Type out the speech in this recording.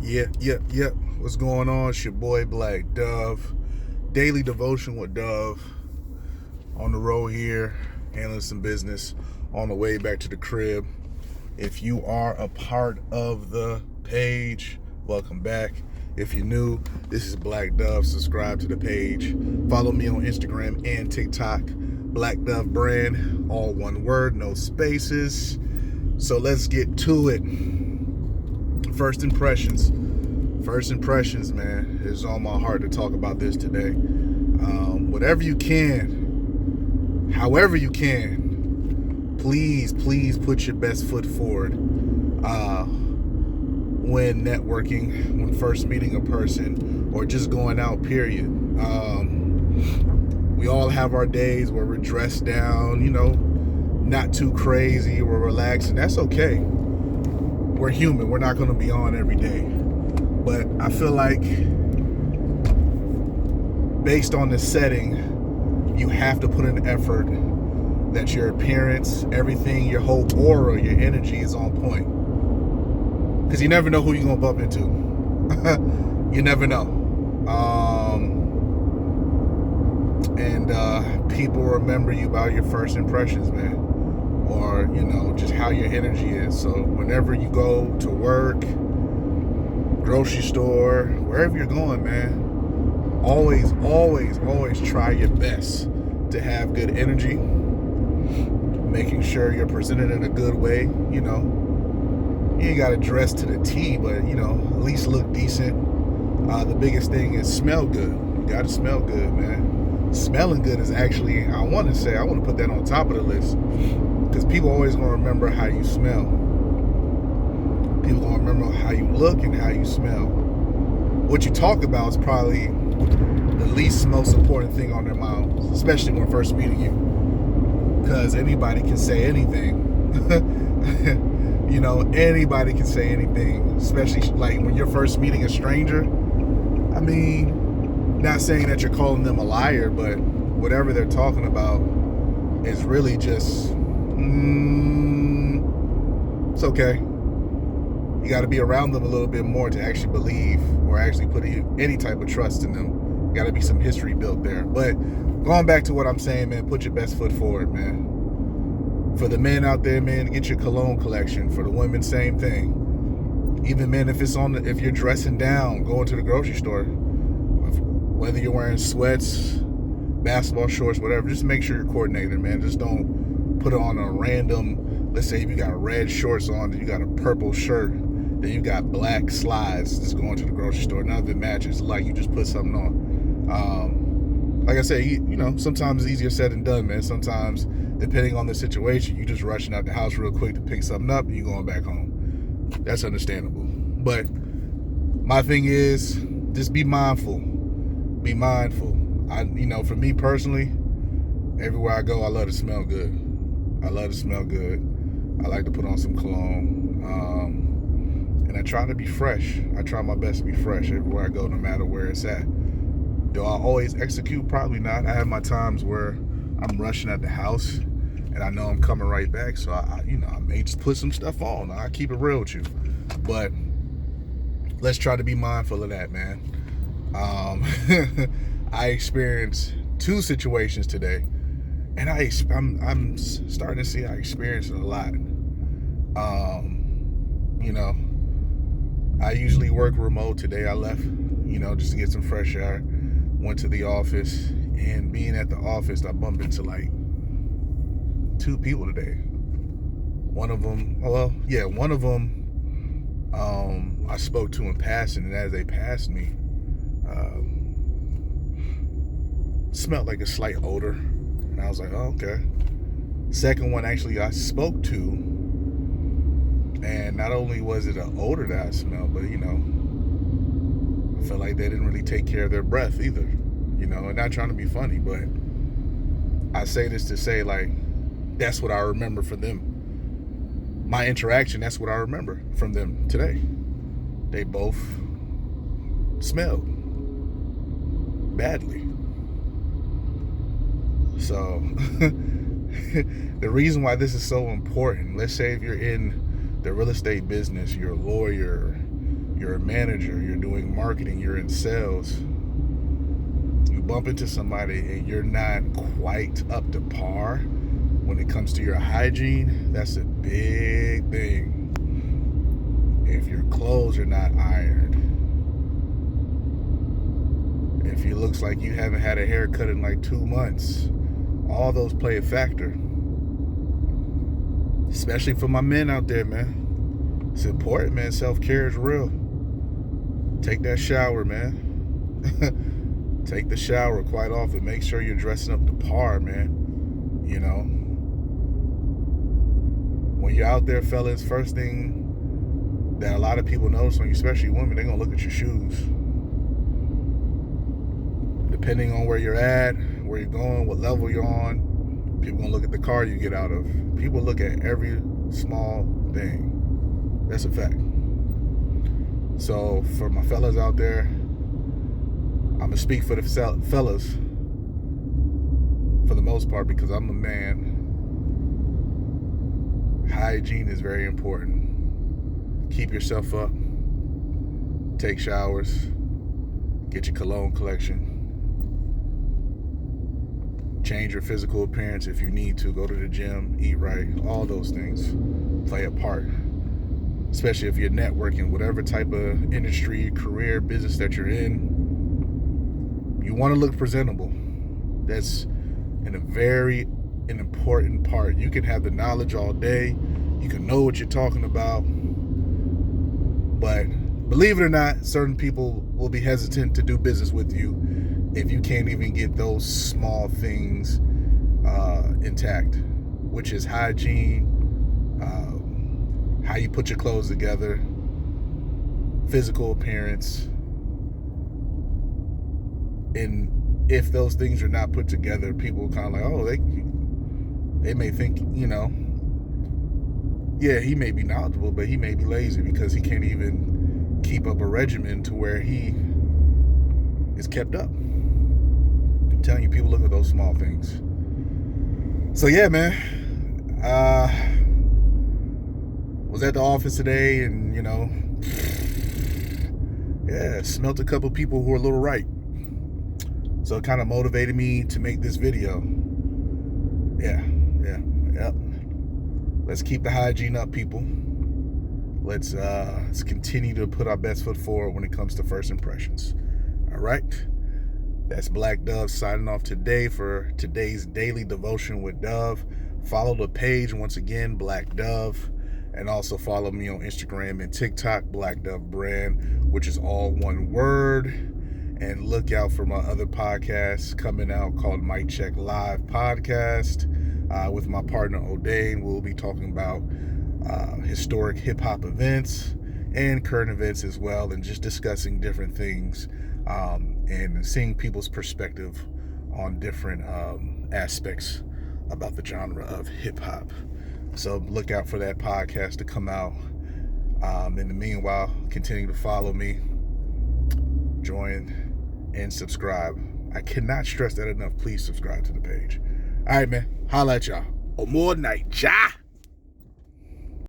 Yep. What's going on? It's your boy Black Dove. Daily devotion with Dove. On the road here, handling some business. On the way back to the crib. If you are a part of the page, welcome back. If you're new, this is Black Dove. Subscribe to the page. Follow me on Instagram and TikTok. Black Dove brand, all one word, no spaces. So let's get to it. First impressions, man. It's on my heart to talk about this today. Whatever you can, however you can, please put your best foot forward when networking, when first meeting a person, or just going out, period. We all have our days where we're dressed down, not too crazy, we're relaxed, and that's okay. We're human. We're not going to be on every day. But I feel like based on the setting, you have to put in effort that your appearance, everything, your whole aura, your energy is on point. Because you never know who you're going to bump into. You never know. And people remember you by your first impressions, man. Or, just how your energy is. So whenever you go to work, grocery store, wherever you're going, man, always try your best to have good energy, making sure you're presented in a good way. You ain't got to dress to the T, but, at least look decent. The biggest thing is smell good. You got to smell good, man. Smelling good is actually, I want to put that on top of the list. Because people always going to remember how you smell. People going to remember how you look and how you smell. What you talk about is probably the least most important thing on their minds, especially when first meeting you. Because anybody can say anything. Anybody can say anything, especially like when you're first meeting a stranger. I mean, not saying that you're calling them a liar, but whatever they're talking about is really just... it's okay. You got to be around them a little bit more to actually believe or actually put any type of trust in them. Got to be some history built there. But going back to what I'm saying, man, put your best foot forward, man. For the men out there, man, get your cologne collection. For the women, same thing. Even men, if you're dressing down, going to the grocery store, whether you're wearing sweats, basketball shorts, whatever, just make sure you're coordinated, man. Just don't put on a random, let's say if you got red shorts on, then you got a purple shirt, then you got black slides, just going to the grocery store. None of it matches, like you just put something on. Like I said, sometimes it's easier said than done, man. Sometimes, depending on the situation, you just rushing out the house real quick to pick something up and you going back home. That's understandable. But my thing is, just be mindful. Be mindful. For me personally, everywhere I go, I love to smell good. I like to put on some cologne. And I try to be fresh. I try my best to be fresh everywhere I go, no matter where it's at. Do I always execute? Probably not. I have my times where I'm rushing at the house and I know I'm coming right back. So I may just put some stuff on. I keep it real with you. But let's try to be mindful of that, man. I experienced 2 situations today. And I'm starting to see I experience it a lot. I usually work remote. Today I left, just to get some fresh air. Went to the office, and being at the office, I bumped into like 2 people today. One of them, I spoke to in passing, and as they passed me, smelled like a slight odor. And I was like, oh, okay. Second one, actually, I spoke to, and not only was it an odor that I smelled, but, I felt like they didn't really take care of their breath either, and not trying to be funny, but I say this to say, like, that's what I remember from them. My interaction, that's what I remember from them today. They both smelled badly. So the reason why this is so important, let's say if you're in the real estate business, you're a lawyer, you're a manager, you're doing marketing, you're in sales, you bump into somebody and you're not quite up to par when it comes to your hygiene, that's a big thing. If your clothes are not ironed, if it looks like you haven't had a haircut in like 2 months, all those play a factor. Especially for my men out there, man. It's important, man. Self-care is real. Take that shower, man. Take the shower quite often. Make sure you're dressing up to par, man. You know, when you're out there, fellas, first thing that a lot of people notice on you, especially women, they're going to look at your shoes. Depending on where you're at, where you're going, what level you're on, people going to look at the car you get out of. People look at every small thing. That's a fact. So for my fellas out there, I'm going to speak for the fellas for the most part because I'm a man. Hygiene is very important. Keep yourself up. Take showers. Get your cologne collection. Change your physical appearance if you need to. Go to the gym, eat right. All those things play a part. Especially if you're networking, whatever type of industry, career, business that you're in. You want to look presentable. That's an important part. You can have the knowledge all day. You can know what you're talking about. But believe it or not, certain people will be hesitant to do business with you if you can't even get those small things intact, which is hygiene, how you put your clothes together, physical appearance. And if those things are not put together, people kind of like, oh, they may think, you know, yeah, he may be knowledgeable, but he may be lazy because he can't even keep up a regimen to where he is kept up. I'm telling you, people look at those small things. So yeah, man, was at the office today and, you know, yeah, smelt a couple people who are a little right. So it kind of motivated me to make this video. Yep. Let's keep the hygiene up, people. Let's continue to put our best foot forward when it comes to first impressions. All right? That's Black Dove signing off today for today's daily devotion with Dove. Follow the page once again, Black Dove. And also follow me on Instagram and TikTok, Black Dove Brand, which is all one word. And look out for my other podcasts coming out called Mic Check Live Podcast. With my partner O'Dane, we'll be talking about historic hip-hop events and current events as well, and just discussing different things and seeing people's perspective on different aspects about the genre of hip-hop. So look out for that podcast to come out. In the meanwhile, continue to follow me, join, and subscribe. I cannot stress that enough. Please subscribe to the page. All right, man. Holla at y'all. Or more night, ja.